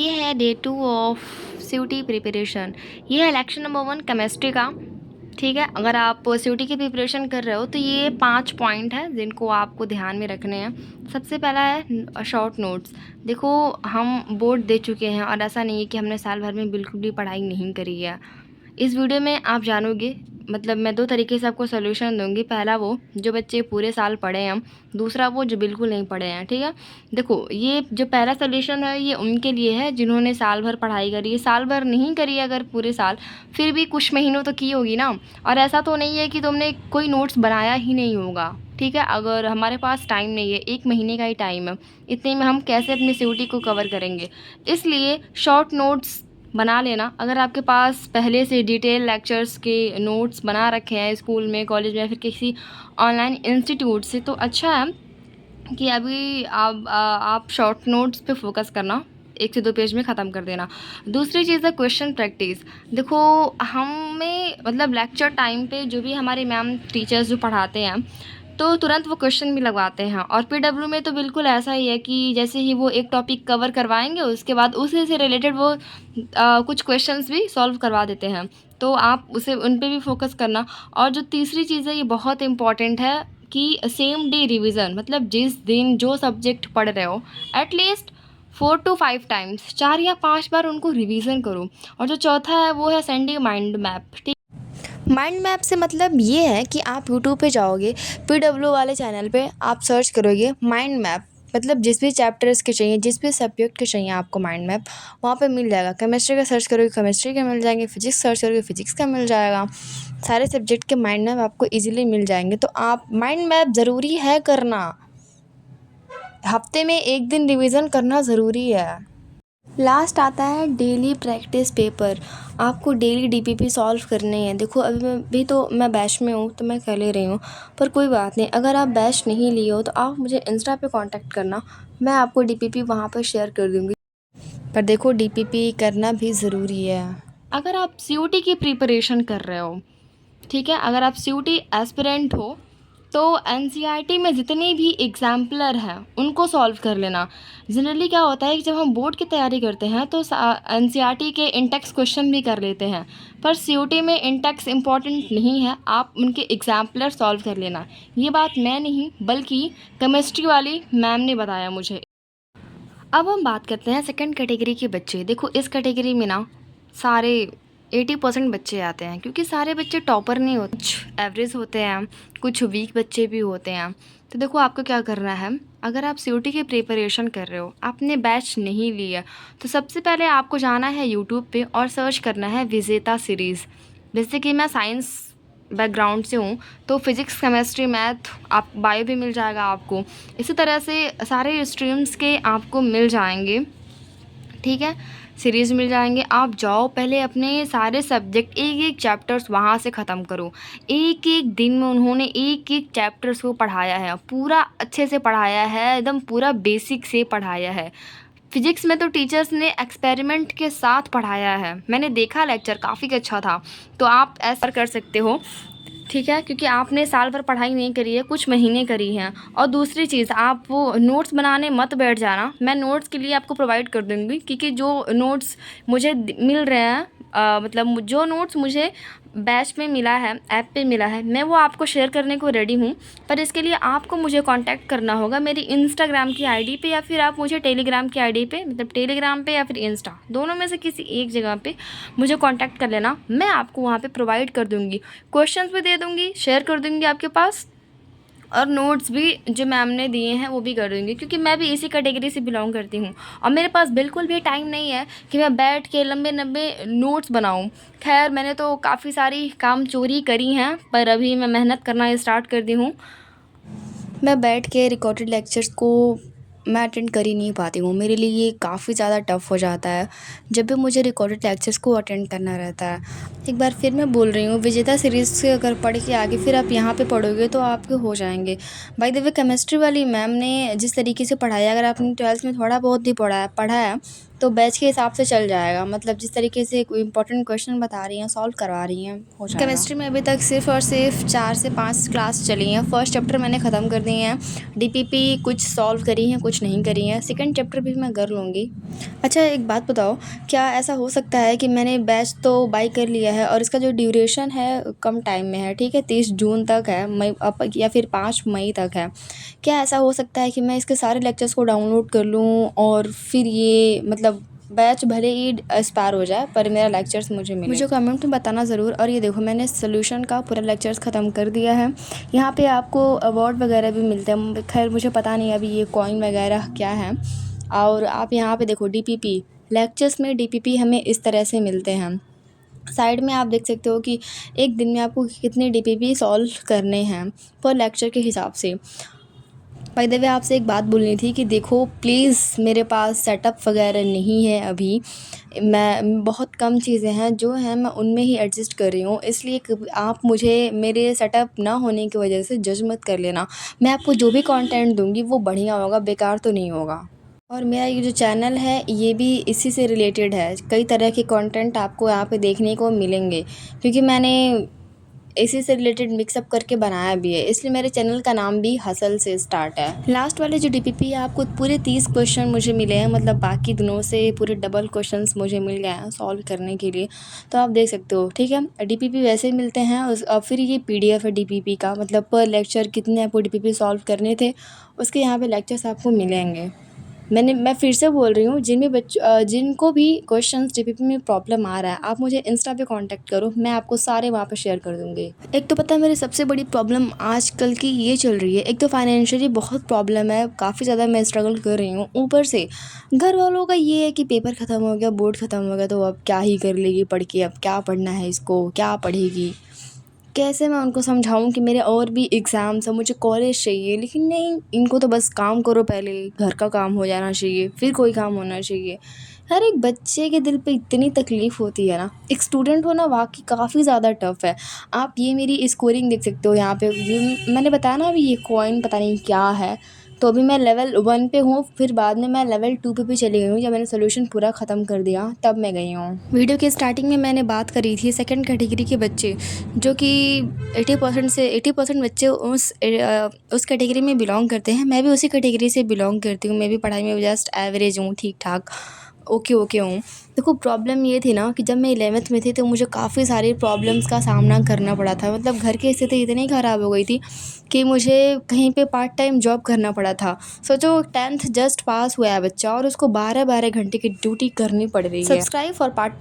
ये है day 2 of CUT preparation. ये है लेक्चर नंबर 1 केमिस्ट्री का। ठीक है, अगर आप सीयूटी की प्रिपरेशन कर रहे हो तो ये 5 पॉइंट है जिनको आपको ध्यान में रखने हैं। सबसे पहला है शॉर्ट नोट्स। देखो, हम बोर्ड दे चुके हैं और ऐसा नहीं है कि हमने साल भर में बिल्कुल भी पढ़ाई नहीं करी है। इस वीडियो में आप जानोगे, मतलब मैं 2 तरीके से आपको सॉल्यूशन दूंगी। पहला वो जो बच्चे पूरे साल पढ़े हैं, दूसरा वो जो बिल्कुल नहीं पढ़े हैं। ठीक है, देखो ये जो पहला सॉल्यूशन है ये उनके लिए है जिन्होंने साल भर पढ़ाई करी है। साल भर नहीं करी है अगर पूरे साल, फिर भी कुछ महीनों तो की होगी ना। और ऐसा तो नहीं है कि तुमने कोई नोट्स बनाया ही नहीं होगा। ठीक है, अगर हमारे पास टाइम नहीं है, 1 महीने का ही टाइम है, इतने में हम कैसे अपनी सीयूटी को कवर करेंगे। इसलिए शॉर्ट नोट्स बना लेना। अगर आपके पास पहले से डिटेल लेक्चर्स के नोट्स बना रखे हैं स्कूल में, कॉलेज में, फिर किसी ऑनलाइन इंस्टीट्यूट से, तो अच्छा है कि अभी आप शॉर्ट नोट्स पे फोकस करना, 1 से 2 पेज में ख़त्म कर देना। दूसरी चीज़ है क्वेश्चन प्रैक्टिस। देखो, हमें मतलब लेक्चर टाइम पे जो भी हमारे मैम टीचर्स जो पढ़ाते हैं तो तुरंत वो क्वेश्चन भी लगवाते हैं। और पीडब्ल्यू में तो बिल्कुल ऐसा ही है कि जैसे ही वो एक टॉपिक कवर करवाएंगे उसके बाद उसी से रिलेटेड वो कुछ क्वेश्चंस भी सॉल्व करवा देते हैं। तो आप उसे उन पे भी फोकस करना। और जो तीसरी चीज़ है ये बहुत इम्पॉर्टेंट है कि सेम डे रिवीजन, मतलब जिस दिन जो सब्जेक्ट पढ़ रहे हो एटलीस्ट 4 to 5 टाइम्स, 4 या 5 बार उनको रिवीजन करो। और जो चौथा है वो है सेंडिंग माइंड मैप। ठीक, माइंड मैप से मतलब ये है कि आप यूट्यूब पे जाओगे, पीडब्ल्यू वाले चैनल पे आप सर्च करोगे माइंड मैप, मतलब जिस भी चैप्टर्स के चाहिए, जिस भी सब्जेक्ट के चाहिए आपको माइंड मैप, वहाँ पे मिल जाएगा। केमिस्ट्री का सर्च करोगे केमिस्ट्री के मिल जाएंगे, फिजिक्स सर्च करोगे फिजिक्स का मिल जाएगा। सारे सब्जेक्ट के माइंड मैप आपको ईजिली मिल जाएंगे। तो आप माइंड मैप ज़रूरी है करना, हफ्ते में 1 दिन रिवीजन करना ज़रूरी है। लास्ट आता है डेली प्रैक्टिस पेपर। आपको डेली डीपीपी सॉल्व करने हैं। देखो, अभी मैं भी तो मैं बैच में हूँ तो मैं कर ले रही हूँ, पर कोई बात नहीं, अगर आप बैच नहीं लिए हो तो आप मुझे इंस्टा पे कांटेक्ट करना, मैं आपको डीपीपी वहाँ पर शेयर कर दूँगी। पर देखो, डीपीपी करना भी ज़रूरी है अगर आप सीयूटी की प्रिपरेशन कर रहे हो। ठीक है, अगर आप सीयूटी एस्पिरेंट हो तो एनसीईआरटी में जितने भी एग्जाम्पलर हैं उनको सॉल्व कर लेना। जनरली क्या होता है कि जब हम बोर्ड की तैयारी करते हैं तो एनसीईआरटी के इंटेक्स क्वेश्चन भी कर लेते हैं, पर सीयूटी में इंटेक्स इम्पॉर्टेंट नहीं है, आप उनके एग्जाम्पलर सॉल्व कर लेना। ये बात मैं नहीं बल्कि केमिस्ट्री वाली मैम ने बताया मुझे। अब हम बात करते हैं सेकंड कैटेगरी के बच्चे। देखो, इस कैटेगरी में ना सारे 80% बच्चे आते हैं, क्योंकि सारे बच्चे टॉपर नहीं होते, कुछ एवरेज होते हैं, कुछ वीक बच्चे भी होते हैं। तो देखो, आपको क्या करना है, अगर आप सीयूटी की प्रिपरेशन कर रहे हो, आपने बैच नहीं लिया, तो सबसे पहले आपको जाना है यूट्यूब पे और सर्च करना है विजेता सीरीज़। जैसे कि मैं साइंस बैकग्राउंड से हूँ तो फिज़िक्स, केमिस्ट्री, मैथ, आप बायो भी मिल जाएगा आपको। इसी तरह से सारे स्ट्रीम्स के आपको मिल जाएंगे। ठीक है, सीरीज़ मिल जाएंगे। आप जाओ पहले अपने सारे सब्जेक्ट एक एक चैप्टर्स वहाँ से ख़त्म करो। एक एक दिन में उन्होंने एक एक चैप्टर्स को पढ़ाया है, पूरा अच्छे से पढ़ाया है, एकदम पूरा बेसिक से पढ़ाया है। फिजिक्स में तो टीचर्स ने एक्सपेरिमेंट के साथ पढ़ाया है, मैंने देखा लेक्चर काफ़ी अच्छा था। तो आप ऐसा कर सकते हो। ठीक है, क्योंकि आपने साल भर पढ़ाई नहीं करी है, कुछ महीने करी हैं। और दूसरी चीज़, आप वो नोट्स बनाने मत बैठ जाना, मैं नोट्स के लिए आपको प्रोवाइड कर दूँगी, क्योंकि जो नोट्स मुझे मिल रहे हैं, मतलब जो नोट्स मुझे बैच में मिला है, ऐप पे मिला है, मैं वो आपको शेयर करने को रेडी हूँ। पर इसके लिए आपको मुझे कांटेक्ट करना होगा मेरी इंस्टाग्राम की आईडी पे, या फिर आप मुझे टेलीग्राम की आईडी पे, मतलब टेलीग्राम पे या फिर इंस्टा, दोनों में से किसी एक जगह पे मुझे कांटेक्ट कर लेना। मैं आपको वहाँ पे प्रोवाइड कर दूँगी, क्वेश्चंस भी दे दूँगी, शेयर कर दूँगी आपके पास, और नोट्स भी जो मैम ने दिए हैं वो भी कर दूँगी, क्योंकि मैं भी इसी कैटेगरी से बिलोंग करती हूँ और मेरे पास बिल्कुल भी टाइम नहीं है कि मैं बैठ के लंबे लंबे नोट्स बनाऊँ। खैर, मैंने तो काफ़ी सारी काम चोरी करी हैं, पर अभी मैं मेहनत करना स्टार्ट कर दी हूँ। मैं बैठ के रिकॉर्डेड लेक्चर्स को मैं अटेंड कर ही नहीं पाती हूँ, मेरे लिए ये काफ़ी ज़्यादा टफ़ हो जाता है जब भी मुझे रिकॉर्डेड लेक्चर्स को अटेंड करना रहता है। एक बार फिर मैं बोल रही हूँ, विजेता सीरीज़ से अगर पढ़ के आगे फिर आप यहाँ पे पढ़ोगे तो आपके हो जाएंगे। बाय द वे, केमिस्ट्री वाली मैम ने जिस तरीके से पढ़ाया, अगर आपने 12th में थोड़ा बहुत ही पढ़ा है तो बैच के हिसाब से चल जाएगा, मतलब जिस तरीके से कोई इंपॉर्टेंट क्वेश्चन बता रही हैं, सॉल्व करवा रही हैं, हो जाएगा। केमिस्ट्री में अभी तक सिर्फ और सिर्फ 4 से 5 क्लास चली हैं। फर्स्ट चैप्टर मैंने ख़त्म कर दिए हैं, डीपीपी कुछ सॉल्व करी हैं, कुछ नहीं करी हैं। सेकंड चैप्टर भी मैं कर लूँगी। अच्छा एक बात बताओ, क्या ऐसा हो सकता है कि मैंने बैच तो बाय कर लिया है और इसका जो ड्यूरेशन है कम टाइम में है, ठीक है, 30 जून तक है, मई अब या फिर 5 मई तक है। क्या ऐसा हो सकता है कि मैं इसके सारे लेक्चर्स को डाउनलोड कर लूँ और फिर ये मतलब बैच भले ही एक्सपायर हो जाए पर मेरा लेक्चर्स मुझे मिले? मुझे कमेंट में बताना ज़रूर। और ये देखो मैंने सोल्यूशन का पूरा लेक्चर्स ख़त्म कर दिया है। यहाँ पे आपको अवार्ड वगैरह भी मिलते हैं, खैर मुझे पता नहीं अभी ये कॉइन वगैरह क्या है। और आप यहाँ पे देखो डीपीपी, लेक्चर्स में डीपीपी हमें इस तरह से मिलते हैं। साइड में आप देख सकते हो कि एक दिन में आपको कितने डीपीपी सॉल्व करने हैं पर लेक्चर के हिसाब से। बाय द वे आपसे एक बात बोलनी थी कि देखो प्लीज़, मेरे पास सेटअप वगैरह नहीं है अभी, मैं बहुत कम चीज़ें हैं जो हैं मैं उनमें ही एडजस्ट कर रही हूँ, इसलिए आप मुझे मेरे सेटअप ना होने की वजह से जज मत कर लेना। मैं आपको जो भी कंटेंट दूँगी वो बढ़िया होगा, बेकार तो नहीं होगा। और मेरा ये जो चैनल है ये भी इसी से रिलेटेड है, कई तरह के कंटेंट आपको यहाँ पे देखने को मिलेंगे क्योंकि मैंने इसी से रिलेटेड मिक्सअप करके बनाया भी है, इसलिए मेरे चैनल का नाम भी हसल से स्टार्ट है। लास्ट वाले जो डीपीपी है आपको पूरे 30 क्वेश्चन मुझे मिले हैं, मतलब बाकी दिनों से पूरे डबल क्वेश्चंस मुझे मिल गए हैं सॉल्व करने के लिए, तो आप देख सकते हो। ठीक है, डीपीपी वैसे ही मिलते हैं और फिर ये पीडीएफ है डीपीपी का, मतलब पर लेक्चर कितने आपको डीपीपी सॉल्व करने थे उसके यहाँ पे लेक्चर्स आपको मिलेंगे। मैं फिर से बोल रही हूँ, जिनको भी क्वेश्चंस डीपीपी में प्रॉब्लम आ रहा है आप मुझे इंस्टा पे कांटेक्ट करो, मैं आपको सारे वहाँ पे शेयर कर दूँगी। एक तो पता है मेरी सबसे बड़ी प्रॉब्लम आजकल की ये चल रही है, एक तो फाइनेंशियली बहुत प्रॉब्लम है, काफ़ी ज़्यादा मैं स्ट्रगल कर रही हूँ, ऊपर से घर वालों का ये है कि पेपर ख़त्म हो गया, बोर्ड ख़त्म हो गया, तो अब क्या ही कर लेगी पढ़ के, अब क्या पढ़ना है इसको, क्या पढ़ेगी। कैसे मैं उनको समझाऊँ कि मेरे और भी एग्ज़ाम्स हैं, मुझे कॉलेज चाहिए, लेकिन नहीं, इनको तो बस काम करो, पहले घर का काम हो जाना चाहिए, फिर कोई काम होना चाहिए। हर एक बच्चे के दिल पे इतनी तकलीफ़ होती है ना, एक स्टूडेंट होना वाक़ई काफ़ी ज़्यादा टफ़ है। आप ये मेरी स्कोरिंग देख सकते हो यहाँ पे, जो मैंने बताया ना अभी ये कॉइन पता नहीं क्या है, तो अभी मैं लेवल 1 पे हूँ, फिर बाद में मैं लेवल 2 पे भी चली गई हूँ, जब मैंने सोल्यूशन पूरा ख़त्म कर दिया तब मैं गई हूँ। वीडियो के स्टार्टिंग में मैंने बात करी थी सेकंड कैटेगरी के बच्चे, जो कि 80% बच्चे उस कैटेगरी में बिलोंग करते हैं। मैं भी उसी कैटेगरी से बिलोंग करती हूँ, मैं भी पढ़ाई में जस्ट एवरेज हूँ, ठीक-ठाक, ओके हूँ। देखो प्रॉब्लम ये थी ना कि जब मैं 11th में थी तो मुझे काफ़ी सारी प्रॉब्लम्स का सामना करना पड़ा था, मतलब घर की स्थिति इतनी ख़राब हो गई थी कि मुझे कहीं पे पार्ट टाइम जॉब करना पड़ा था। सोचो 10th जस्ट पास हुआ है बच्चा और उसको 12-12 घंटे की ड्यूटी करनी पड़ रही है। Subscribe for part 2।